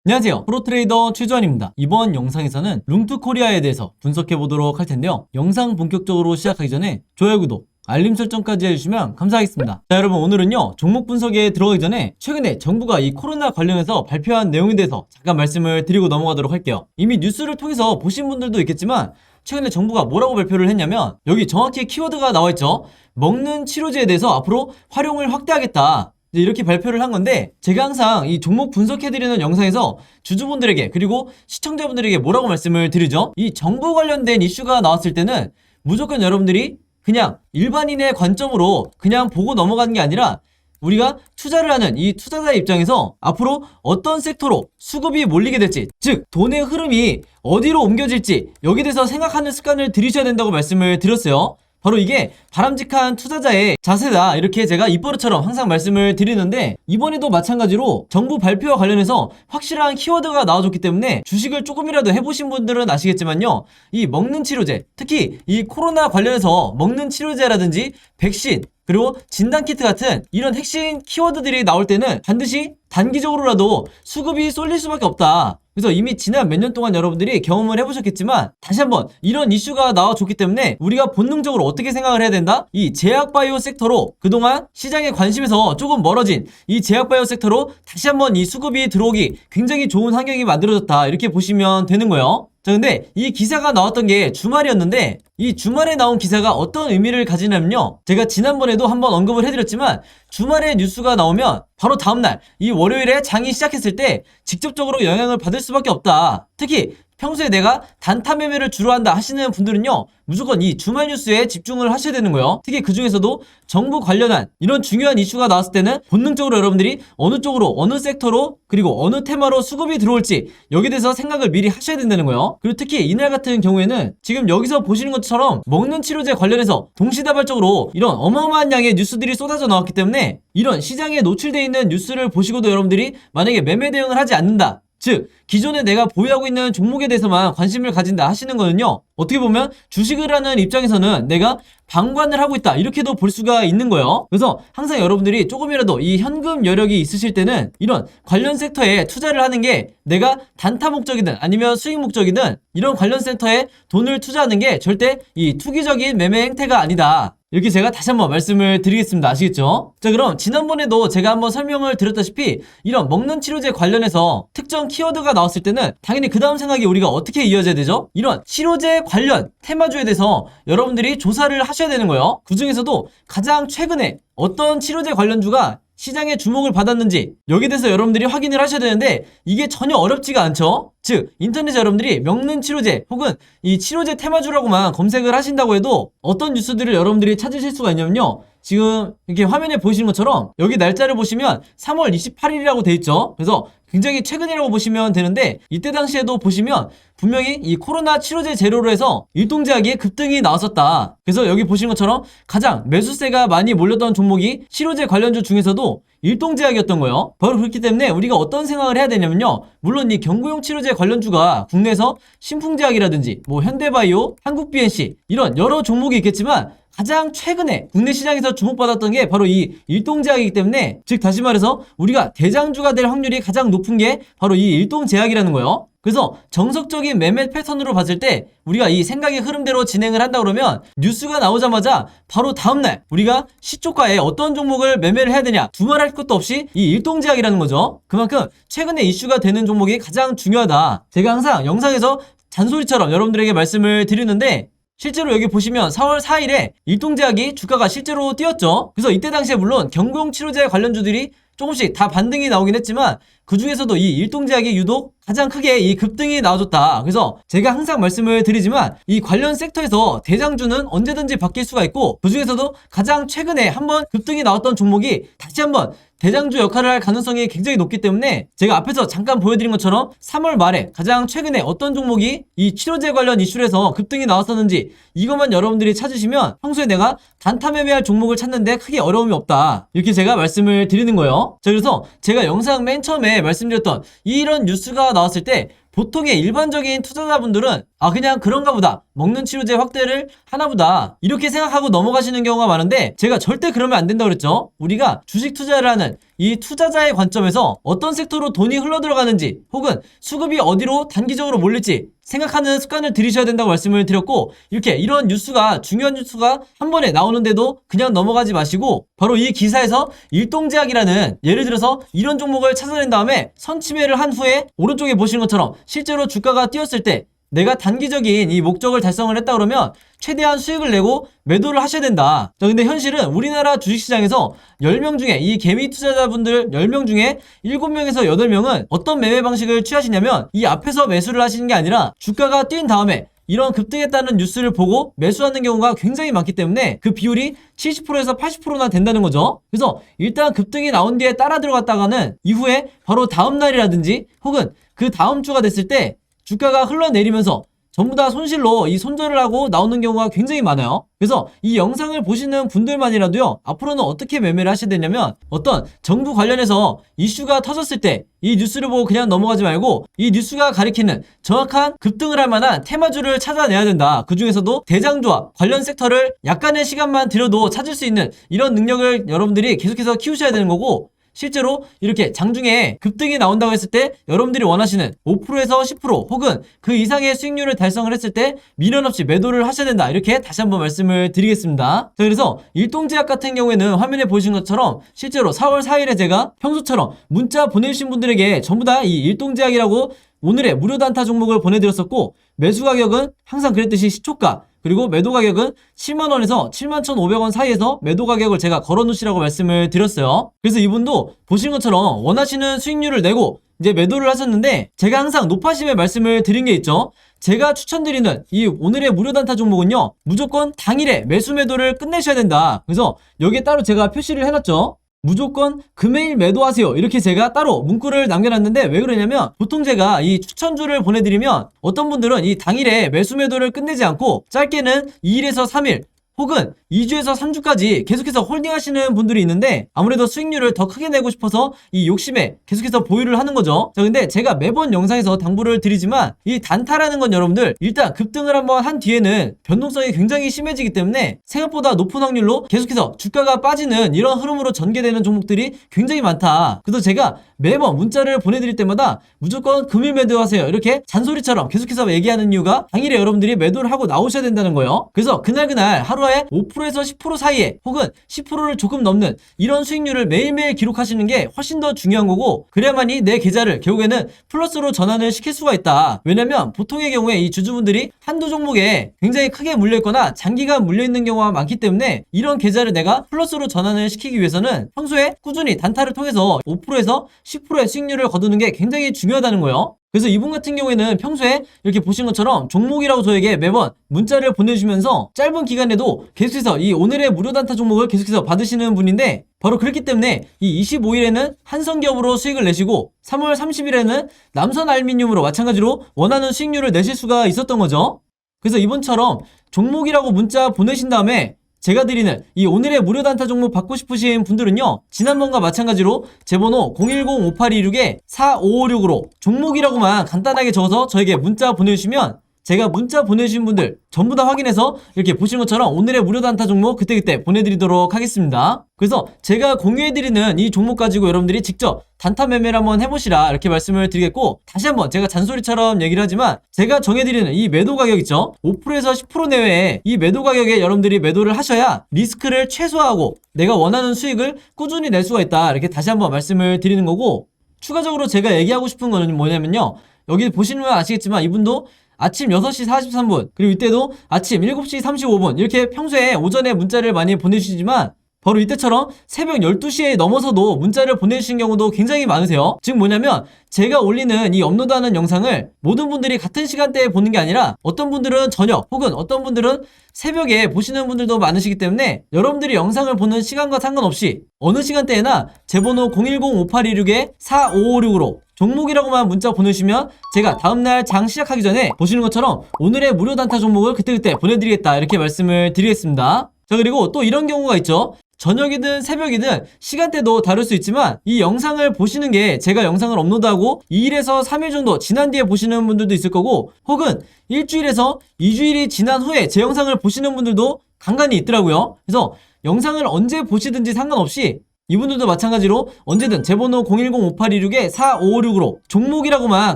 안녕하세요. 프로트레이더 최주환입니다. 이번 영상에서는 룽투코리아에 대해서 분석해보도록 할 텐데요. 영상 본격적으로 시작하기 전에 좋아요, 구독, 알림 설정까지 해주시면 감사하겠습니다. 자, 여러분, 오늘은요 종목 분석에 들어가기 전에 최근에 정부가 이 코로나 관련해서 발표한 내용에 대해서 잠깐 말씀을 드리고 넘어가도록 할게요. 이미 뉴스를 통해서 보신 분들도 있겠지만 최근에 정부가 뭐라고 발표를 했냐면, 여기 정확히 키워드가 나와있죠. 먹는 치료제에 대해서 앞으로 활용을 확대하겠다, 이렇게 발표를 한 건데, 제가 항상 이 종목 분석해드리는 영상에서 주주분들에게 그리고 시청자분들에게 뭐라고 말씀을 드리죠? 이 정부 관련된 이슈가 나왔을 때는 무조건 여러분들이 그냥 일반인의 관점으로 그냥 보고 넘어가는 게 아니라, 우리가 투자를 하는 이 투자자의 입장에서 앞으로 어떤 섹터로 수급이 몰리게 될지, 즉 돈의 흐름이 어디로 옮겨질지, 여기에 대해서 생각하는 습관을 들이셔야 된다고 말씀을 드렸어요. 바로 이게 바람직한 투자자의 자세다, 이렇게 제가 입버릇처럼 항상 말씀을 드리는데, 이번에도 마찬가지로 정부 발표와 관련해서 확실한 키워드가 나와줬기 때문에 주식을 조금이라도 해보신 분들은 아시겠지만요, 이 먹는 치료제, 특히 이 코로나 관련해서 먹는 치료제라든지 백신, 그리고 진단키트 같은 이런 핵심 키워드들이 나올 때는 반드시 단기적으로라도 수급이 쏠릴 수밖에 없다. 그래서 이미 지난 몇 년 동안 여러분들이 경험을 해보셨겠지만, 다시 한번 이런 이슈가 나와줬기 때문에 우리가 본능적으로 어떻게 생각을 해야 된다? 이 제약바이오 섹터로, 그동안 시장의 관심에서 조금 멀어진 이 제약바이오 섹터로 다시 한번 이 수급이 들어오기 굉장히 좋은 환경이 만들어졌다, 이렇게 보시면 되는 거예요. 자, 근데 이 기사가 나왔던 게 주말이었는데, 이 주말에 나온 기사가 어떤 의미를 가지냐면요, 제가 지난번에도 한번 언급을 해드렸지만, 주말에 뉴스가 나오면 바로 다음날 이 월요일에 장이 시작했을 때 직접적으로 영향을 받을 수밖에 없다. 특히 평소에 내가 단타 매매를 주로 한다 하시는 분들은요, 무조건 이 주말 뉴스에 집중을 하셔야 되는 거예요. 특히 그 중에서도 정부 관련한 이런 중요한 이슈가 나왔을 때는 본능적으로 여러분들이 어느 쪽으로, 어느 섹터로, 그리고 어느 테마로 수급이 들어올지, 여기에 대해서 생각을 미리 하셔야 된다는 거예요. 그리고 특히 이날 같은 경우에는 지금 여기서 보시는 것처럼 먹는 치료제 관련해서 동시다발적으로 이런 어마어마한 양의 뉴스들이 쏟아져 나왔기 때문에, 이런 시장에 노출되어 있는 뉴스를 보시고도 여러분들이 만약에 매매 대응을 하지 않는다, 즉 기존에 내가 보유하고 있는 종목에 대해서만 관심을 가진다 하시는 거는요, 어떻게 보면 주식을 하는 입장에서는 내가 방관을 하고 있다, 이렇게도 볼 수가 있는 거예요. 그래서 항상 여러분들이 조금이라도 이 현금 여력이 있으실 때는 이런 관련 섹터에 투자를 하는 게, 내가 단타 목적이든 아니면 수익 목적이든 이런 관련 섹터에 돈을 투자하는 게 절대 이 투기적인 매매 행태가 아니다, 이렇게 제가 다시 한번 말씀을 드리겠습니다. 아시겠죠? 자, 그럼 지난번에도 제가 한번 설명을 드렸다시피 이런 먹는 치료제 관련해서 특정 키워드가 나왔을 때는 당연히 그 다음 생각이 우리가 어떻게 이어져야 되죠? 이런 치료제 관련 테마주에 대해서 여러분들이 조사를 하셔야 되는 거예요. 그 중에서도 가장 최근에 어떤 치료제 관련주가 시장의 주목을 받았는지, 여기에 대해서 여러분들이 확인을 하셔야 되는데, 이게 전혀 어렵지가 않죠? 즉 인터넷에 여러분들이 먹는 치료제 혹은 이 치료제 테마주라고만 검색을 하신다고 해도 어떤 뉴스들을 여러분들이 찾으실 수가 있냐면요, 지금 이렇게 화면에 보시는 것처럼 여기 날짜를 보시면 3월 28일이라고 돼 있죠. 그래서 굉장히 최근이라고 보시면 되는데, 이때 당시에도 보시면 분명히 이 코로나 치료제 재료로 해서 일동제약이 급등이 나왔었다. 그래서 여기 보시는 것처럼 가장 매수세가 많이 몰렸던 종목이 치료제 관련주 중에서도 일동제약이었던 거예요. 바로 그렇기 때문에 우리가 어떤 생각을 해야 되냐면요, 물론 이 경구용 치료제 관련주가 국내에서 신풍제약이라든지 뭐 현대바이오, 한국BNC 이런 여러 종목이 있겠지만, 가장 최근에 국내 시장에서 주목받았던 게 바로 이 일동제약이기 때문에, 즉 다시 말해서 우리가 대장주가 될 확률이 가장 높은 게 바로 이 일동제약이라는 거예요. 그래서 정석적인 매매 패턴으로 봤을 때 우리가 이 생각의 흐름대로 진행을 한다 그러면, 뉴스가 나오자마자 바로 다음날 우리가 시초가에 어떤 종목을 매매를 해야 되냐 두말할 것도 없이 이 일동제약이라는 거죠. 그만큼 최근에 이슈가 되는 종목이 가장 중요하다, 제가 항상 영상에서 잔소리처럼 여러분들에게 말씀을 드리는데, 실제로 여기 보시면 4월 4일에 일동제약이 주가가 실제로 뛰었죠. 그래서 이때 당시에 물론 경구용 치료제 관련주들이 조금씩 다 반등이 나오긴 했지만, 그 중에서도 이 일동제약이 유독 가장 크게 이 급등이 나와줬다. 그래서 제가 항상 말씀을 드리지만, 이 관련 섹터에서 대장주는 언제든지 바뀔 수가 있고, 그 중에서도 가장 최근에 한번 급등이 나왔던 종목이 다시 한번 대장주 역할을 할 가능성이 굉장히 높기 때문에, 제가 앞에서 잠깐 보여드린 것처럼 3월 말에 가장 최근에 어떤 종목이 이 치료제 관련 이슈로 해서 급등이 나왔었는지, 이것만 여러분들이 찾으시면 평소에 내가 단타 매매할 종목을 찾는데 크게 어려움이 없다, 이렇게 제가 말씀을 드리는 거예요. 자, 그래서 제가 영상 맨 처음에 말씀드렸던 이런 뉴스가 나왔을 때 보통의 일반적인 투자자분들은 아 그냥 그런가 보다, 먹는 치료제 확대를 하나보다, 이렇게 생각하고 넘어가시는 경우가 많은데 제가 절대 그러면 안 된다고 그랬죠. 우리가 주식 투자를 하는 이 투자자의 관점에서 어떤 섹터로 돈이 흘러들어가는지 혹은 수급이 어디로 단기적으로 몰릴지 생각하는 습관을 들이셔야 된다고 말씀을 드렸고, 이렇게 이런 뉴스가, 중요한 뉴스가 한 번에 나오는데도 그냥 넘어가지 마시고 바로 이 기사에서 일동제약이라는, 예를 들어서 이런 종목을 찾아낸 다음에 선침해를 한 후에 오른쪽에 보시는 것처럼 실제로 주가가 뛰었을 때 내가 단기적인 이 목적을 달성을 했다 그러면 최대한 수익을 내고 매도를 하셔야 된다. 자, 근데 현실은 우리나라 주식시장에서 10명 중에, 이 개미 투자자분들 10명 중에 7명에서 8명은 어떤 매매 방식을 취하시냐면 이 앞에서 매수를 하시는 게 아니라 주가가 뛴 다음에 이런 급등했다는 뉴스를 보고 매수하는 경우가 굉장히 많기 때문에 그 비율이 70%에서 80%나 된다는 거죠. 그래서 일단 급등이 나온 뒤에 따라 들어갔다가는 이후에 바로 다음 날이라든지 혹은 그 다음 주가 됐을 때 주가가 흘러내리면서 전부 다 손실로 이 손절을 하고 나오는 경우가 굉장히 많아요. 그래서 이 영상을 보시는 분들만이라도요, 앞으로는 어떻게 매매를 하셔야 되냐면, 어떤 정부 관련해서 이슈가 터졌을 때 이 뉴스를 보고 그냥 넘어가지 말고 이 뉴스가 가리키는 정확한 급등을 할 만한 테마주를 찾아내야 된다. 그 중에서도 대장주와 관련 섹터를 약간의 시간만 들여도 찾을 수 있는 이런 능력을 여러분들이 계속해서 키우셔야 되는 거고, 실제로 이렇게 장중에 급등이 나온다고 했을 때 여러분들이 원하시는 5%에서 10% 혹은 그 이상의 수익률을 달성을 했을 때 미련 없이 매도를 하셔야 된다. 이렇게 다시 한번 말씀을 드리겠습니다. 자, 그래서 일동제약 같은 경우에는 화면에 보신 것처럼 실제로 4월 4일에 제가 평소처럼 문자 보내주신 분들에게 전부 다 이 일동제약이라고 오늘의 무료 단타 종목을 보내드렸었고, 매수 가격은 항상 그랬듯이 시초가, 그리고 매도 가격은 7만원에서 71,500원 사이에서 매도 가격을 제가 걸어놓으시라고 말씀을 드렸어요. 그래서 이분도 보신 것처럼 원하시는 수익률을 내고 이제 매도를 하셨는데, 제가 항상 높아심에 말씀을 드린 게 있죠. 제가 추천드리는 이 오늘의 무료 단타 종목은요, 무조건 당일에 매수 매도를 끝내셔야 된다. 그래서 여기에 따로 제가 표시를 해놨죠. 무조건 금요일 매도하세요. 이렇게 제가 따로 문구를 남겨놨는데, 왜 그러냐면 보통 제가 이 추천주를 보내드리면 어떤 분들은 이 당일에 매수 매도를 끝내지 않고 짧게는 2일에서 3일 혹은 2주에서 3주까지 계속해서 홀딩 하시는 분들이 있는데, 아무래도 수익률을 더 크게 내고 싶어서 이 욕심에 계속해서 보유를 하는 거죠. 자, 근데 제가 매번 영상에서 당부를 드리지만 이 단타라는 건 여러분들 일단 급등을 한번 한 뒤에는 변동성이 굉장히 심해지기 때문에 생각보다 높은 확률로 계속해서 주가가 빠지는 이런 흐름으로 전개되는 종목들이 굉장히 많다. 그래서 제가 매번 문자를 보내드릴 때마다 무조건 금일 매도하세요, 이렇게 잔소리처럼 계속해서 얘기하는 이유가 당일에 여러분들이 매도를 하고 나오셔야 된다는 거예요. 그래서 그날 하루에 5%에서 10% 사이에 혹은 10%를 조금 넘는 이런 수익률을 매일매일 기록하시는 게 훨씬 더 중요한 거고, 그래야만이 내 계좌를 결국에는 플러스로 전환을 시킬 수가 있다. 왜냐면 보통의 경우에 이 주주분들이 한두 종목에 굉장히 크게 물려있거나 장기간 물려있는 경우가 많기 때문에 이런 계좌를 내가 플러스로 전환을 시키기 위해서는 평소에 꾸준히 단타를 통해서 5%에서 10%의 수익률을 거두는 게 굉장히 중요하다는 거예요. 그래서 이분 같은 경우에는 평소에 이렇게 보신 것처럼 종목이라고 저에게 매번 문자를 보내주시면서 짧은 기간에도 계속해서 이 오늘의 무료 단타 종목을 계속해서 받으시는 분인데, 바로 그렇기 때문에 이 25일에는 한성기업으로 수익을 내시고 3월 30일에는 남선알미늄으로 마찬가지로 원하는 수익률을 내실 수가 있었던 거죠. 그래서 이번처럼 종목이라고 문자 보내신 다음에 제가 드리는 이 오늘의 무료 단타 종목 받고 싶으신 분들은요, 지난번과 마찬가지로 제 번호 010-5826-4556으로 종목이라고만 간단하게 적어서 저에게 문자 보내주시면 제가 문자 보내주신 분들 전부 다 확인해서 이렇게 보시는 것처럼 오늘의 무료 단타 종목 그때그때 보내드리도록 하겠습니다. 그래서 제가 공유해드리는 이 종목 가지고 여러분들이 직접 단타 매매를 한번 해보시라, 이렇게 말씀을 드리겠고, 다시 한번 제가 잔소리처럼 얘기를 하지만 제가 정해드리는 이 매도 가격 있죠, 5%에서 10% 내외에 이 매도 가격에 여러분들이 매도를 하셔야 리스크를 최소화하고 내가 원하는 수익을 꾸준히 낼 수가 있다, 이렇게 다시 한번 말씀을 드리는 거고, 추가적으로 제가 얘기하고 싶은 거는 뭐냐면요, 여기 보시면 아시겠지만 이분도 아침 6시 43분 그리고 이때도 아침 7시 35분 이렇게 평소에 오전에 문자를 많이 보내주시지만 바로 이때처럼 새벽 12시에 넘어서도 문자를 보내주신 경우도 굉장히 많으세요. 즉 뭐냐면 제가 올리는 이 업로드하는 영상을 모든 분들이 같은 시간대에 보는 게 아니라 어떤 분들은 저녁 혹은 어떤 분들은 새벽에 보시는 분들도 많으시기 때문에 여러분들이 영상을 보는 시간과 상관없이 어느 시간대에나 제 번호 010-5826-4556으로 종목이라고만 문자 보내주시면 제가 다음날 장 시작하기 전에 보시는 것처럼 오늘의 무료 단타 종목을 그때그때 보내드리겠다, 이렇게 말씀을 드리겠습니다. 자, 그리고 또 이런 경우가 있죠. 저녁이든 새벽이든 시간대도 다를 수 있지만 이 영상을 보시는 게 제가 영상을 업로드하고 2일에서 3일 정도 지난 뒤에 보시는 분들도 있을 거고 혹은 일주일에서 2주일이 지난 후에 제 영상을 보시는 분들도 간간히 있더라고요. 그래서 영상을 언제 보시든지 상관없이 이분들도 마찬가지로 언제든 제 번호 010-5826-4556으로 종목이라고만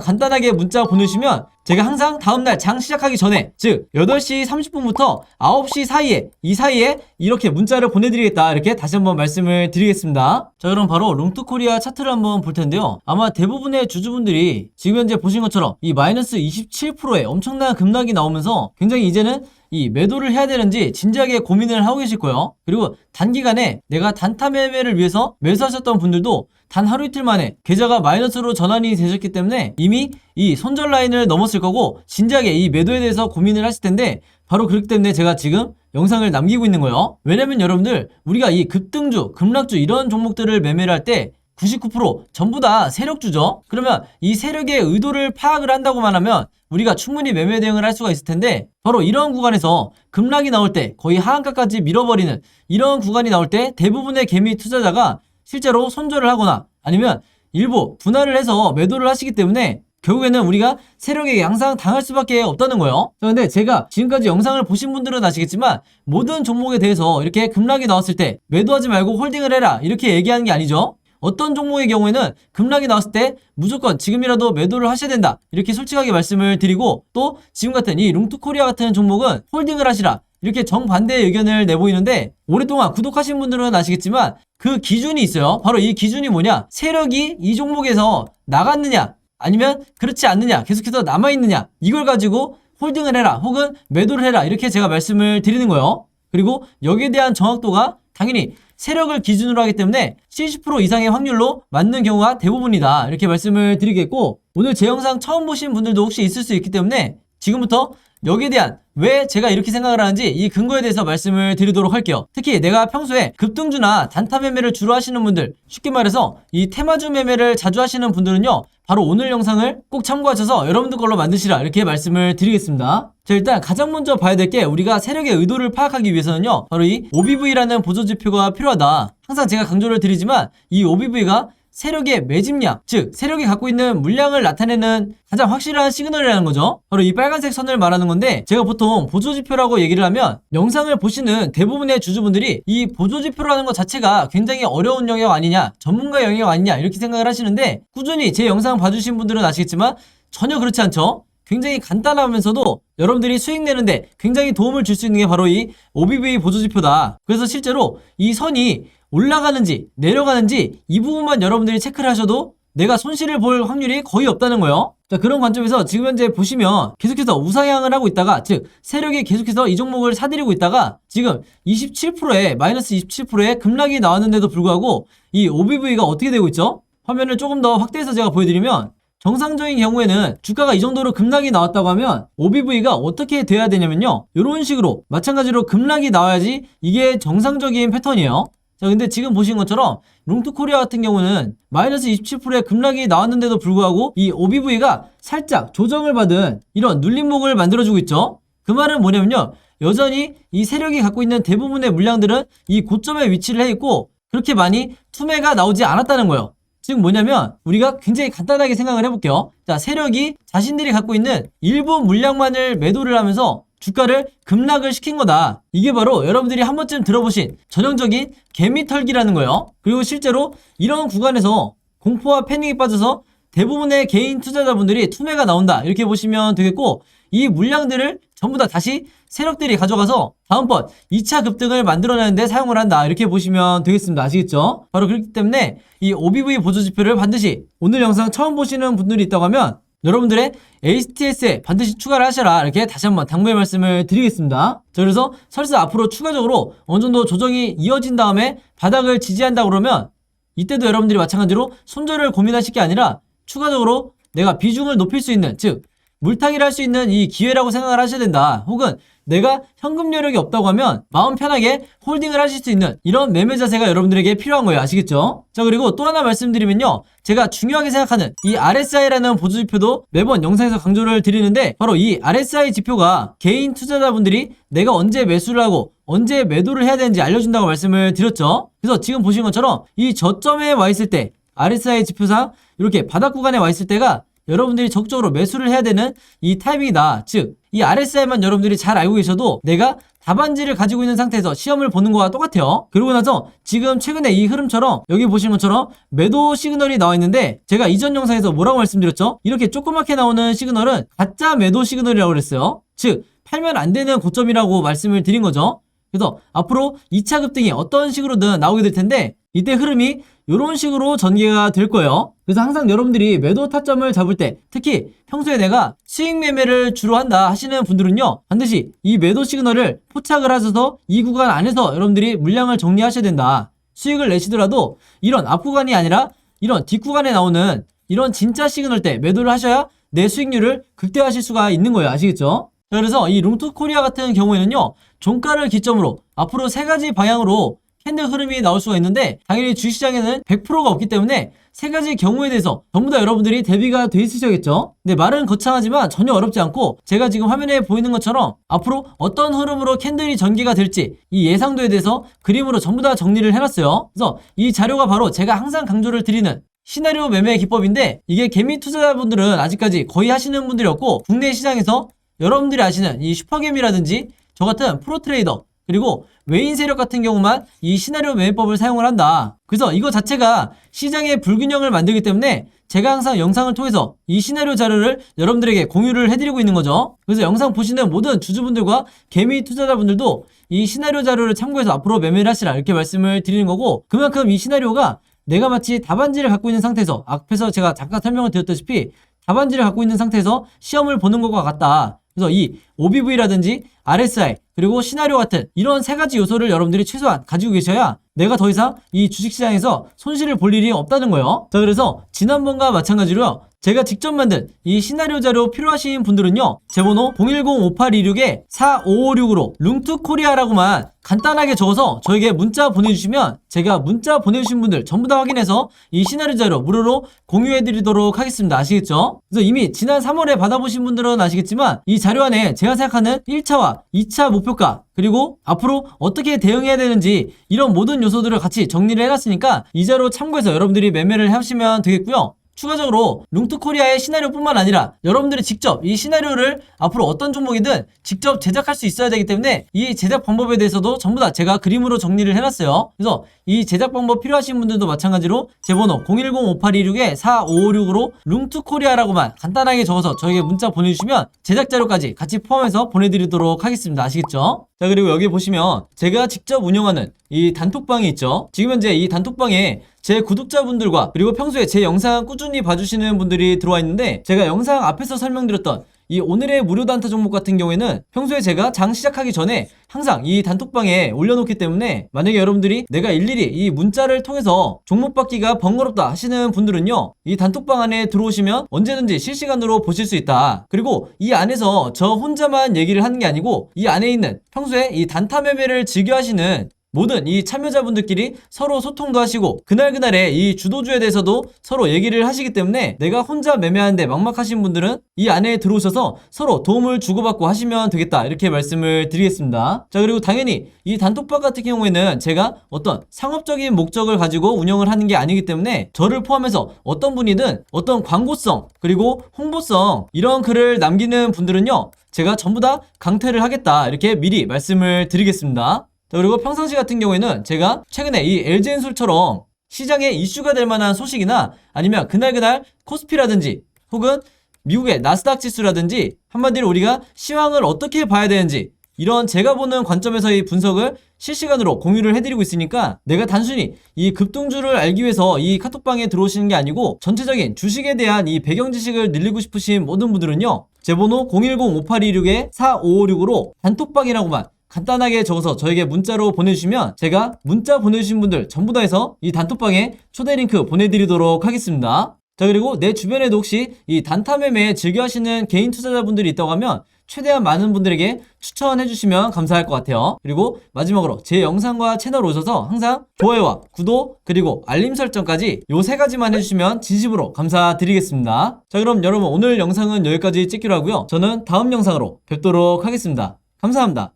간단하게 문자 보내주시면 제가 항상 다음날 장 시작하기 전에 즉 8시 30분부터 9시 사이에 이 사이에 이렇게 문자를 보내드리겠다 이렇게 다시 한번 말씀을 드리겠습니다. 자 그럼 바로 롱투코리아 차트를 한번 볼 텐데요. 아마 대부분의 주주분들이 지금 현재 보신 것처럼 이 마이너스 27%의 엄청난 급락이 나오면서 굉장히 이제는 이 매도를 해야 되는지 진지하게 고민을 하고 계실 거예요. 그리고 단기간에 내가 단타 매매를 위해서 매수하셨던 분들도 단 하루 이틀 만에 계좌가 마이너스로 전환이 되셨기 때문에 이미 이 손절 라인을 넘었을 거고 진지하게 이 매도에 대해서 고민을 하실 텐데 바로 그렇기 때문에 제가 지금 영상을 남기고 있는 거예요. 왜냐면 여러분들 우리가 이 급등주, 급락주 이런 종목들을 매매를 할 때 99% 전부 다 세력주죠. 그러면 이 세력의 의도를 파악을 한다고만 하면 우리가 충분히 매매 대응을 할 수가 있을 텐데 바로 이런 구간에서 급락이 나올 때 거의 하한가까지 밀어버리는 이런 구간이 나올 때 대부분의 개미 투자자가 실제로 손절을 하거나 아니면 일부 분할을 해서 매도를 하시기 때문에 결국에는 우리가 세력에게 양상 당할 수밖에 없다는 거예요. 그런데 제가 지금까지 영상을 보신 분들은 아시겠지만 모든 종목에 대해서 이렇게 급락이 나왔을 때 매도하지 말고 홀딩을 해라 이렇게 얘기하는 게 아니죠. 어떤 종목의 경우에는 급락이 나왔을 때 무조건 지금이라도 매도를 하셔야 된다 이렇게 솔직하게 말씀을 드리고 또 지금 같은 이 롱투코리아 같은 종목은 홀딩을 하시라 이렇게 정반대의 의견을 내보이는데 오랫동안 구독하신 분들은 아시겠지만 그 기준이 있어요. 바로 이 기준이 뭐냐, 세력이 이 종목에서 나갔느냐 아니면 그렇지 않느냐 계속해서 남아있느냐 이걸 가지고 홀딩을 해라 혹은 매도를 해라 이렇게 제가 말씀을 드리는 거예요. 그리고 여기에 대한 정확도가 당연히 세력을 기준으로 하기 때문에 70% 이상의 확률로 맞는 경우가 대부분이다 이렇게 말씀을 드리겠고 오늘 제 영상 처음 보신 분들도 혹시 있을 수 있기 때문에 지금부터 여기에 대한 왜 제가 이렇게 생각을 하는지 이 근거에 대해서 말씀을 드리도록 할게요. 특히 내가 평소에 급등주나 단타 매매를 주로 하시는 분들 쉽게 말해서 이 테마주 매매를 자주 하시는 분들은요 바로 오늘 영상을 꼭 참고하셔서 여러분들 걸로 만드시라 이렇게 말씀을 드리겠습니다. 자 일단 가장 먼저 봐야 될 게 우리가 세력의 의도를 파악하기 위해서는요 바로 이 OBV라는 보조지표가 필요하다. 항상 제가 강조를 드리지만 이 OBV가 세력의 매집량, 즉 세력이 갖고 있는 물량을 나타내는 가장 확실한 시그널이라는 거죠. 바로 이 빨간색 선을 말하는 건데 제가 보통 보조지표라고 얘기를 하면 영상을 보시는 대부분의 주주분들이 이 보조지표라는 것 자체가 굉장히 어려운 영역 아니냐, 전문가 영역 아니냐 이렇게 생각을 하시는데 꾸준히 제 영상 봐주신 분들은 아시겠지만 전혀 그렇지 않죠. 굉장히 간단하면서도 여러분들이 수익 내는데 굉장히 도움을 줄 수 있는 게 바로 이 OBV 보조지표다. 그래서 실제로 이 선이 올라가는지 내려가는지 이 부분만 여러분들이 체크를 하셔도 내가 손실을 볼 확률이 거의 없다는 거예요. 자 그런 관점에서 지금 현재 보시면 계속해서 우상향을 하고 있다가 즉 세력이 계속해서 이 종목을 사들이고 있다가 지금 27%에 마이너스 27%의 급락이 나왔는데도 불구하고 이 OBV가 어떻게 되고 있죠? 화면을 조금 더 확대해서 제가 보여드리면 정상적인 경우에는 주가가 이 정도로 급락이 나왔다고 하면 OBV가 어떻게 돼야 되냐면요 이런 식으로 마찬가지로 급락이 나와야지 이게 정상적인 패턴이에요. 자 근데 지금 보신 것처럼 롱투코리아 같은 경우는 마이너스 27%의 급락이 나왔는데도 불구하고 이 OBV가 살짝 조정을 받은 이런 눌림목을 만들어주고 있죠. 그 말은 뭐냐면요 여전히 이 세력이 갖고 있는 대부분의 물량들은 이 고점에 위치를 해 있고 그렇게 많이 투매가 나오지 않았다는 거예요. 즉 뭐냐면 우리가 굉장히 간단하게 생각을 해볼게요. 자 세력이 자신들이 갖고 있는 일부 물량만을 매도를 하면서 주가를 급락을 시킨 거다. 이게 바로 여러분들이 한 번쯤 들어보신 전형적인 개미털기라는 거예요. 그리고 실제로 이런 구간에서 공포와 패닉에 빠져서 대부분의 개인 투자자분들이 투매가 나온다 이렇게 보시면 되겠고 이 물량들을 전부 다 다시 세력들이 가져가서 다음번 2차 급등을 만들어내는데 사용을 한다 이렇게 보시면 되겠습니다. 아시겠죠? 바로 그렇기 때문에 이 OBV 보조지표를 반드시 오늘 영상 처음 보시는 분들이 있다고 하면 여러분들의 HTS에 반드시 추가를 하셔라 이렇게 다시 한번 당부의 말씀을 드리겠습니다. 자 그래서 설사 앞으로 추가적으로 어느 정도 조정이 이어진 다음에 바닥을 지지한다 그러면 이때도 여러분들이 마찬가지로 손절을 고민하실 게 아니라 추가적으로 내가 비중을 높일 수 있는 즉 물타기를 할 수 있는 이 기회라고 생각을 하셔야 된다. 혹은 내가 현금 여력이 없다고 하면 마음 편하게 홀딩을 하실 수 있는 이런 매매 자세가 여러분들에게 필요한 거예요. 아시겠죠? 자, 그리고 또 하나 말씀드리면요, 제가 중요하게 생각하는 이 RSI라는 보조지표도 매번 영상에서 강조를 드리는데, 바로 이 RSI 지표가 개인 투자자분들이 내가 언제 매수를 하고 언제 매도를 해야 되는지 알려준다고 말씀을 드렸죠. 그래서 지금 보신 것처럼 이 저점에 와 있을 때 RSI 지표상 이렇게 바닥 구간에 와 있을 때가 여러분들이 적극적으로 매수를 해야 되는 이 타이밍이다. 즉, 이 RSI만 여러분들이 잘 알고 계셔도 내가 답안지를 가지고 있는 상태에서 시험을 보는 거와 똑같아요. 그러고 나서 지금 최근에 이 흐름처럼 여기 보시는 것처럼 매도 시그널이 나와 있는데, 제가 이전 영상에서 뭐라고 말씀드렸죠? 이렇게 조그맣게 나오는 시그널은 가짜 매도 시그널이라고 그랬어요. 즉, 팔면 안 되는 고점이라고 말씀을 드린 거죠. 그래서 앞으로 2차 급등이 어떤 식으로든 나오게 될 텐데, 이때 흐름이 이런 식으로 전개가 될 거예요. 그래서 항상 여러분들이 매도 타점을 잡을 때, 특히 평소에 내가 수익 매매를 주로 한다 하시는 분들은요, 반드시 이 매도 시그널을 포착을 하셔서 이 구간 안에서 여러분들이 물량을 정리하셔야 된다. 수익을 내시더라도 이런 앞 구간이 아니라 이런 뒷 구간에 나오는 이런 진짜 시그널 때 매도를 하셔야 내 수익률을 극대화하실 수가 있는 거예요. 아시겠죠? 자, 그래서 이 롱투코리아 같은 경우에는요, 종가를 기점으로 앞으로 3가지 방향으로 캔들 흐름이 나올 수가 있는데, 당연히 주식시장에는 100%가 없기 때문에 3가지 경우에 대해서 전부 다 여러분들이 대비가 돼 있으셔야겠죠. 근데 말은 거창하지만 전혀 어렵지 않고, 제가 지금 화면에 보이는 것처럼 앞으로 어떤 흐름으로 캔들이 전개가 될지 이 예상도에 대해서 그림으로 전부 다 정리를 해놨어요. 그래서 이 자료가 바로 제가 항상 강조를 드리는 시나리오 매매 기법인데, 이게 개미 투자자분들은 아직까지 거의 하시는 분들이 없고, 국내 시장에서 여러분들이 아시는 이 슈퍼개미라든지 저 같은 프로트레이더, 그리고 외인 세력 같은 경우만 이 시나리오 매매법을 사용을 한다. 그래서 이거 자체가 시장의 불균형을 만들기 때문에 제가 항상 영상을 통해서 이 시나리오 자료를 여러분들에게 공유를 해드리고 있는 거죠. 그래서 영상 보시는 모든 주주분들과 개미 투자자분들도 이 시나리오 자료를 참고해서 앞으로 매매를 하시라, 이렇게 말씀을 드리는 거고, 그만큼 이 시나리오가 내가 마치 답안지를 갖고 있는 상태에서, 앞에서 제가 잠깐 설명을 드렸다시피 답안지를 갖고 있는 상태에서 시험을 보는 것과 같다. 그래서 이 OBV라든지 RSI 그리고 시나리오 같은 이런 3가지 요소를 여러분들이 최소한 가지고 계셔야 내가 더 이상 이 주식시장에서 손실을 볼 일이 없다는 거예요. 자, 그래서 지난번과 마찬가지로요, 제가 직접 만든 이 시나리오 자료 필요하신 분들은요, 제 번호 010-5826-4556으로 룽투코리아라고만 간단하게 적어서 저에게 문자 보내주시면 제가 문자 보내주신 분들 전부 다 확인해서 이 시나리오 자료 무료로 공유해드리도록 하겠습니다. 아시겠죠? 그래서 이미 지난 3월에 받아보신 분들은 아시겠지만 이 자료 안에 제가 생각하는 1차와 2차 목표가, 그리고 앞으로 어떻게 대응해야 되는지 이런 모든 요소들을 같이 정리를 해놨으니까 이 자료 참고해서 여러분들이 매매를 하시면 되겠고요. 추가적으로 룽투코리아의 시나리오뿐만 아니라 여러분들이 직접 이 시나리오를 앞으로 어떤 종목이든 직접 제작할 수 있어야 되기 때문에 이 제작 방법에 대해서도 전부 다 제가 그림으로 정리를 해놨어요. 그래서 이 제작 방법 필요하신 분들도 마찬가지로 제 번호 010-5826-4556으로 룽투코리아라고만 간단하게 적어서 저에게 문자 보내주시면 제작 자료까지 같이 포함해서 보내드리도록 하겠습니다. 아시겠죠? 자, 그리고 여기 보시면 제가 직접 운영하는 이 단톡방이 있죠. 지금 현재 이 단톡방에 제 구독자분들과 그리고 평소에 제 영상 꾸준히 봐주시는 분들이 들어와 있는데, 제가 영상 앞에서 설명드렸던 이 오늘의 무료 단타 종목 같은 경우에는 평소에 제가 장 시작하기 전에 항상 이 단톡방에 올려놓기 때문에, 만약에 여러분들이 내가 일일이 이 문자를 통해서 종목 받기가 번거롭다 하시는 분들은요, 이 단톡방 안에 들어오시면 언제든지 실시간으로 보실 수 있다. 그리고 이 안에서 저 혼자만 얘기를 하는 게 아니고 이 안에 있는 평소에 이 단타 매매를 즐겨 하시는 모든 이 참여자분들끼리 서로 소통도 하시고 그날그날의 이 주도주에 대해서도 서로 얘기를 하시기 때문에, 내가 혼자 매매하는데 막막하신 분들은 이 안에 들어오셔서 서로 도움을 주고받고 하시면 되겠다, 이렇게 말씀을 드리겠습니다. 자, 그리고 당연히 이 단톡방 같은 경우에는 제가 어떤 상업적인 목적을 가지고 운영을 하는 게 아니기 때문에 저를 포함해서 어떤 분이든 어떤 광고성 그리고 홍보성 이런 글을 남기는 분들은요, 제가 전부 다 강퇴를 하겠다, 이렇게 미리 말씀을 드리겠습니다. 그리고 평상시 같은 경우에는 제가 최근에 이 LG엔솔처럼 시장에 이슈가 될 만한 소식이나 아니면 그날그날 코스피라든지 혹은 미국의 나스닥 지수라든지 한마디로 우리가 시황을 어떻게 봐야 되는지 이런 제가 보는 관점에서의 분석을 실시간으로 공유를 해드리고 있으니까, 내가 단순히 이 급등주를 알기 위해서 이 카톡방에 들어오시는 게 아니고 전체적인 주식에 대한 이 배경 지식을 늘리고 싶으신 모든 분들은요, 제 번호 010-5826-4556으로 단톡방이라고만 간단하게 적어서 저에게 문자로 보내주시면 제가 문자 보내주신 분들 전부 다 해서 이 단톡방에 초대 링크 보내드리도록 하겠습니다. 자, 그리고 내 주변에도 혹시 이 단타 매매 즐겨 하시는 개인 투자자분들이 있다고 하면 최대한 많은 분들에게 추천해 주시면 감사할 것 같아요. 그리고 마지막으로 제 영상과 채널 오셔서 항상 좋아요와 구독 그리고 알림 설정까지 요 세 가지만 해주시면 진심으로 감사드리겠습니다. 자, 그럼 여러분 오늘 영상은 여기까지 찍기로 하고요. 저는 다음 영상으로 뵙도록 하겠습니다. 감사합니다.